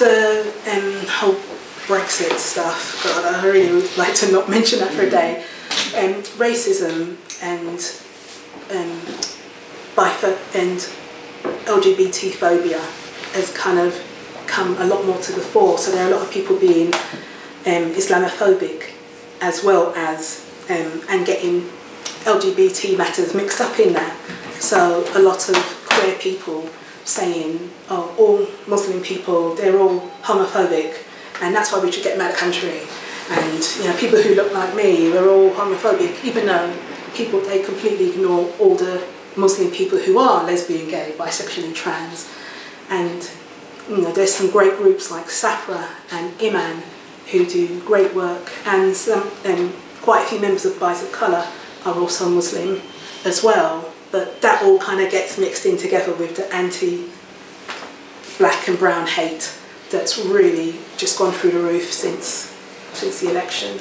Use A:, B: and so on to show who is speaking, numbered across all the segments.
A: with the whole Brexit stuff, God, I really would like to not mention that for a day. Racism and LGBTphobia has kind of come a lot more to the fore. So there are a lot of people being Islamophobic, as well as and getting LGBT matters mixed up in that. So a lot of queer people saying, oh, all Muslim people, they're all homophobic, and that's why we should get them out of the country. And you know, people who look like me, we're all homophobic, even though people, they completely ignore all the Muslim people who are lesbian, gay, bisexual and trans. And you know, there's some great groups like Safra and Iman who do great work, and some, quite a few members of Boys of Colour are also Muslim as well. But that all kind of gets mixed in together with the anti-black and brown hate that's really just gone through the roof since the election.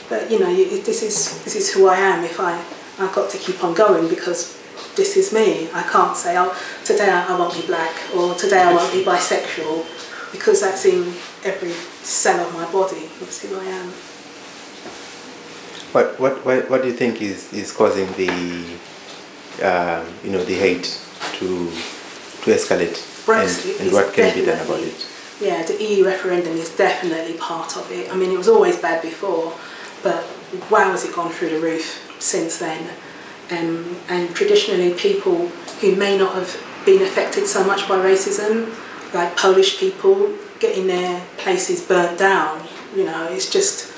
A: But you know, this is who I am. If I've got to keep on going, because this is me. I can't say, oh, today I won't be black, or today I won't be bisexual, because that's in every cell of my body. That's who I am.
B: What do you think is causing the you know, the hate to escalate?
A: Brexit,
B: and what can be done about it?
A: Yeah, the EU referendum is definitely part of it. I mean, it was always bad before, but wow, has it gone through the roof since then. And traditionally, people who may not have been affected so much by racism, like Polish people getting their places burnt down, you know, it's just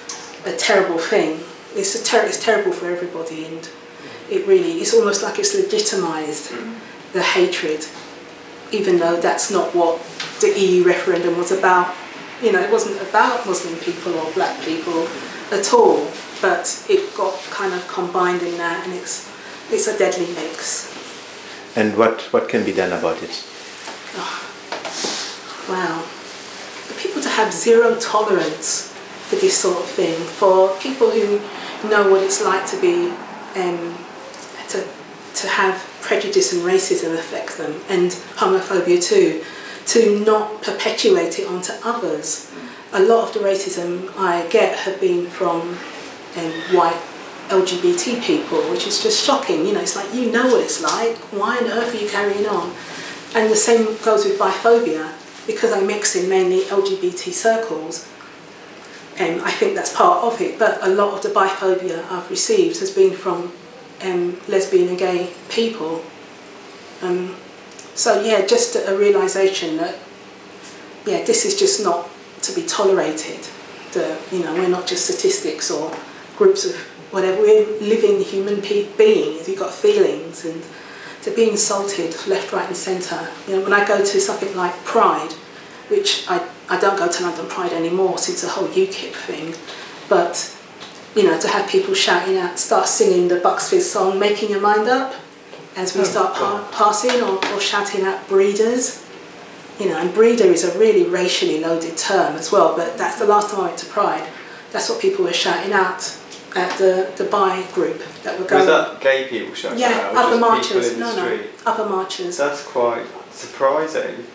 A: a terrible thing. It's terrible for everybody, and it's almost like it's legitimised the hatred, even though that's not what the EU referendum was about. You know, it wasn't about Muslim people or black people at all, but it got kind of combined in that, and it's a deadly mix.
B: And what can be done about it?
A: Oh, wow. For people to have zero tolerance for this sort of thing, for people who know what it's like to be, to have prejudice and racism affect them, and homophobia too, to not perpetuate it onto others. A lot of the racism I get have been from white LGBT people, which is just shocking. You know, it's like, you know what it's like, why on earth are you carrying on? And the same goes with biphobia, because I mix in mainly LGBT circles. I think that's part of it, but a lot of the biphobia I've received has been from lesbian and gay people. So yeah, just a realisation that, yeah, this is just not to be tolerated. You know, we're not just statistics or groups of whatever, we're living human beings, we've got feelings, and to be insulted left, right and centre. You know, when I go to something like Pride, which I don't go to London Pride anymore since the whole UKIP thing, but you know, to have people shouting out, start singing the Bucks Fizz song, Making Your Mind Up, as we start passing, or shouting out breeders. You know, and breeder is a really racially loaded term as well, but that's the last time I went to Pride. That's what people were shouting out at the bi group that were going.
C: Was that gay people shouting out?
A: Yeah, other marchers. No, other marchers.
C: That's quite surprising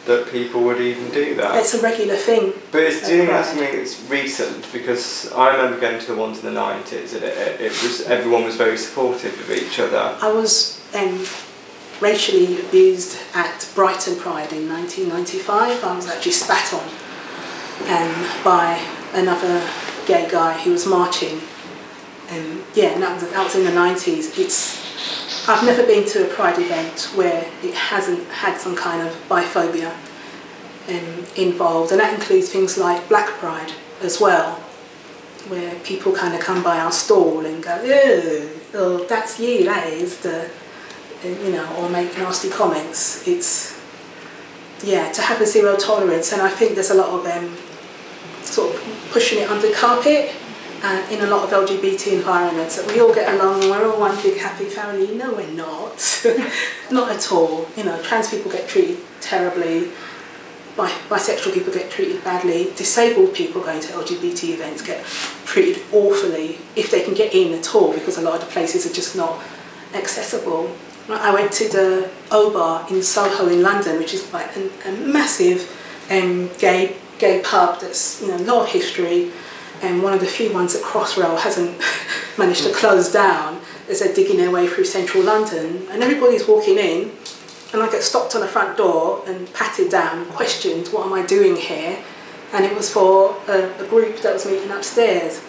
C: that people would even do that.
A: It's a regular thing.
C: But do you think that's something that's recent? Because I remember going to the ones in the 90s, and everyone was very supportive of each other.
A: I was racially abused at Brighton Pride in 1995. I was actually spat on by another gay guy who was marching. Yeah, and that was in the 90s. I've never been to a Pride event where it hasn't had some kind of biphobia involved, and that includes things like Black Pride as well, where people kind of come by our stall and go, oh, that's you, that is, you know, or make nasty comments. It's, yeah, to have a zero tolerance, and I think there's a lot of sort of pushing it under the carpet. In a lot of LGBT environments, that we all get along and we're all one big happy family. No, we're not. Not at all. You know, trans people get treated terribly, bisexual people get treated badly, disabled people going to LGBT events get treated awfully, if they can get in at all, because a lot of the places are just not accessible. I went to the O-Bar in Soho in London, which is like a massive gay pub that's, you know, a lot of history, and one of the few ones that Crossrail hasn't managed to close down as they're digging their way through central London. And everybody's walking in, and I get stopped on the front door and patted down and questioned, what am I doing here? And it was for a group that was meeting upstairs.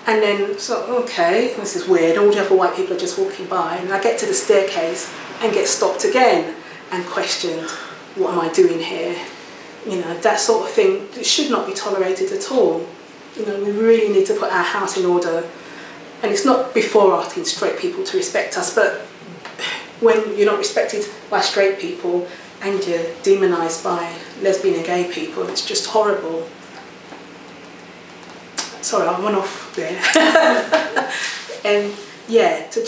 A: And then, so, okay, this is weird, all the other white people are just walking by, and I get to the staircase and get stopped again and questioned, what am I doing here? You know, that sort of thing, it should not be tolerated at all. You know, we really need to put our house in order. And it's not before asking straight people to respect us, but when you're not respected by straight people and you're demonised by lesbian and gay people, it's just horrible. Sorry, I went off there. And yeah, to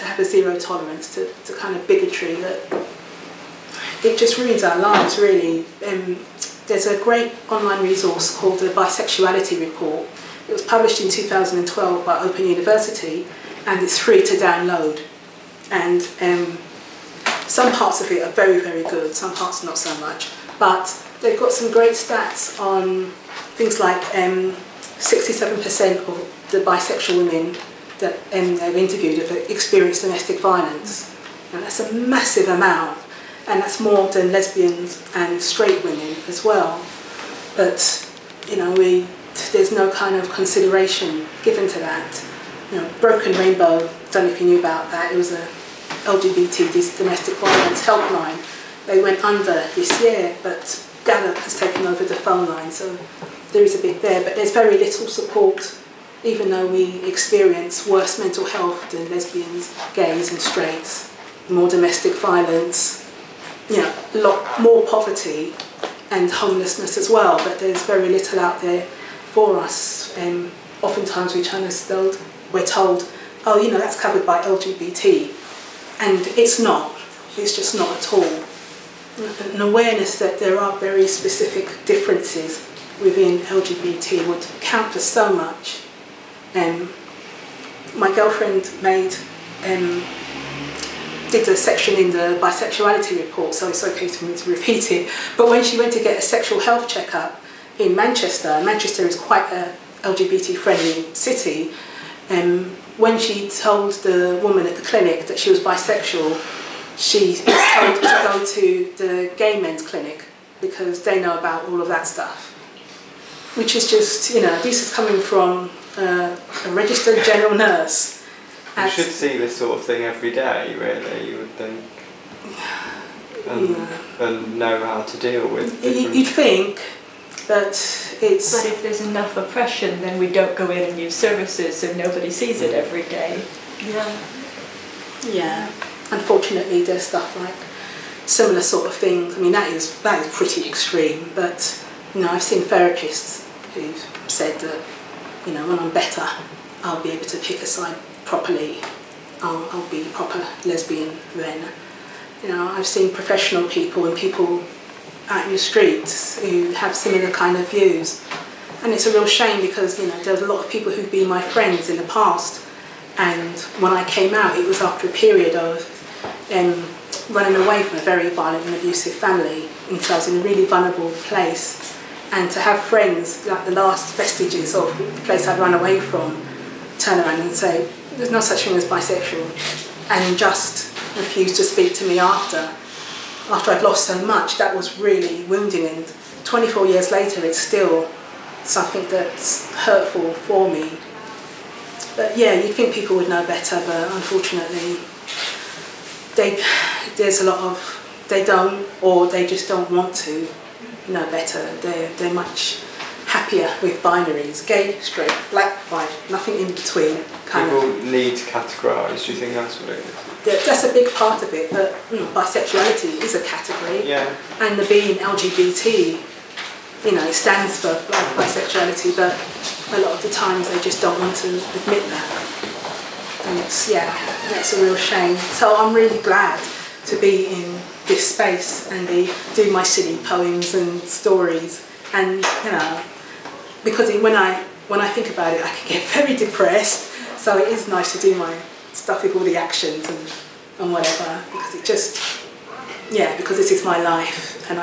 A: have a zero tolerance to kind of bigotry, that it just ruins our lives, really. There's a great online resource called the Bisexuality Report. It was published in 2012 by Open University, and it's free to download. And some parts of it are very, very good, some parts not so much. But they've got some great stats on things like 67% of the bisexual women that they've interviewed have experienced domestic violence. And that's a massive amount, and that's more than lesbians and straight women as well. But, you know, there's no kind of consideration given to that. You know, Broken Rainbow, I don't know if you knew about that, it was a LGBT domestic violence helpline. They went under this year, but Gallup has taken over the phone line, so there is a bit there, but there's very little support, even though we experience worse mental health than lesbians, gays and straights, more domestic violence, you know, a lot more poverty and homelessness as well, but there's very little out there for us. And oftentimes we're told, oh, you know, that's covered by LGBT, and it's not. It's just not at all. An awareness that there are very specific differences within LGBT would count for so much. My girlfriend did a section in the bisexuality report, so it's okay for me to repeat it, but when she went to get a sexual health checkup in Manchester, Manchester is quite a LGBT friendly city, when she told the woman at the clinic that she was bisexual, she was told to go to the gay men's clinic because they know about all of that stuff. Which is just, you know, this is coming from a registered general nurse.
C: You should see this sort of thing every day, really, you would think. And know how to deal with different... You'd
A: think, but it's...
D: But if there's enough oppression, then we don't go in and use services, so nobody sees it every day.
A: Yeah. Yeah. Unfortunately, there's stuff like similar sort of things. I mean, that is pretty extreme, but, you know, I've seen therapists who've said that, you know, when I'm better, I'll be able to pick a side properly. I'll be a proper lesbian then. You know, I've seen professional people and people out in the streets who have similar kind of views. And it's a real shame because, you know, there's a lot of people who've been my friends in the past, and when I came out, it was after a period of running away from a very violent and abusive family, until I was in a really vulnerable place. And to have friends, like the last vestiges of the place I'd run away from, turn around and say, there's no such thing as bisexual, and just refuse to speak to me after I'd lost so much, that was really wounding, and 24 years later it's still something that's hurtful for me. But yeah, you'd think people would know better, but unfortunately there's a lot of, they don't, or they just don't want to know better. They're much happier with binaries, gay, straight, black, white, nothing in between.
C: People need to categorise, do you think that's what it is?
A: Yeah, that's a big part of it, but bisexuality is a category.
C: Yeah. And
A: the being LGBT, you know, it stands for bisexuality, but a lot of the times they just don't want to admit that. And it's, yeah, that's a real shame. So I'm really glad to be in this space and do my silly poems and stories, and you know, because when I think about it, I can get very depressed. So it is nice to do my stuff with all the actions and and whatever, because it just, yeah, because this is my life, and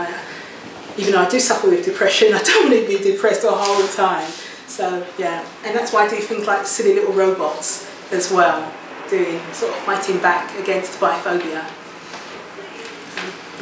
A: even though I do suffer with depression, I don't want to be depressed the whole time. So yeah, and that's why I do things like silly little robots as well, doing sort of fighting back against biphobia.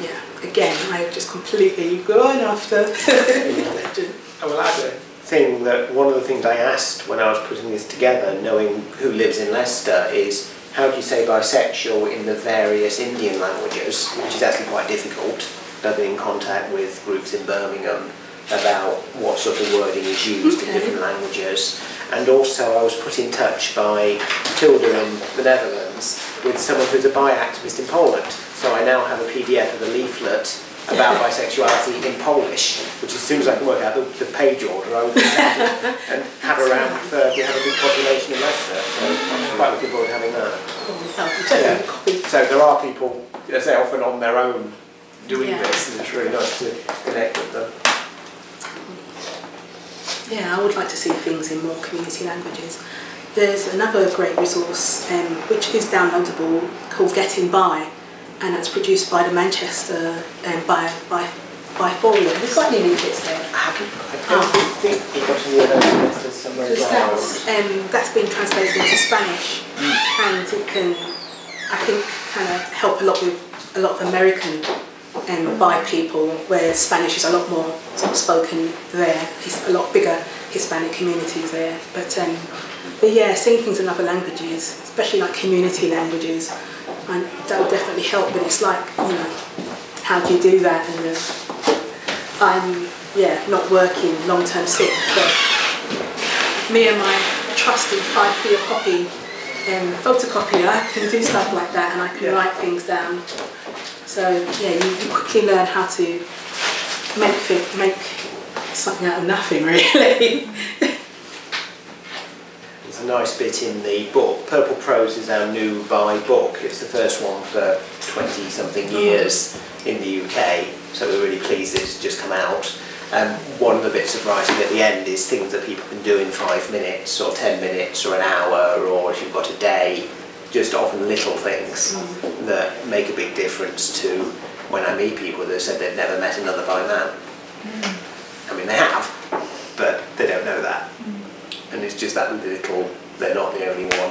A: Yeah, again, I've just completely gone after religion.
E: I will add a thing that one of the things I asked when I was putting this together, knowing who lives in Leicester, is how do you say bisexual in the various Indian languages, which is actually quite difficult. I've been in contact with groups in Birmingham about what sort of wording is used in different languages. And also I was put in touch by Tilda in the Netherlands with someone who's a bi activist in Poland. So I now have a PDF of a leaflet about bisexuality in Polish, which as soon as I can work out the page order, I will put it and have around. We have a big population in Leicester, so I'm quite looking forward to having that. Yeah. So there are people, as they often on their own, doing this, and it's really nice to connect with them.
A: Yeah, I would like to see things in more community languages. There's another great resource which is downloadable called Getting By, and that's produced by the Manchester Biphobia. We've got any linkage there?
E: I don't think you've got any of those somewhere as well.
A: That's been translated into Spanish, and it can, I think, kind of help a lot with a lot of American bi people, where Spanish is a lot more sort of spoken there. It's a lot bigger Hispanic communities there. But yeah, seeing things in other languages, especially like community languages, and that would definitely help. But it's like, you know, how do you do that? And I'm not working long-term sick, but me and my trusted 5p a copy photocopier can do stuff like that, and I can write things down. So yeah, you quickly learn how to make something out of nothing, really.
E: There's a nice bit in the book. Purple Prose is our new bi book. It's the first one for 20-something years in the UK, so we're really pleased it's just come out. One of the bits of writing at the end is things that people can do in 5 minutes or 10 minutes or an hour, or if you've got a day, just often little things that make a big difference to when I meet people that have said they've never met another bi man. I mean, they have, but they don't know that. And it's just that little, they're not the only one.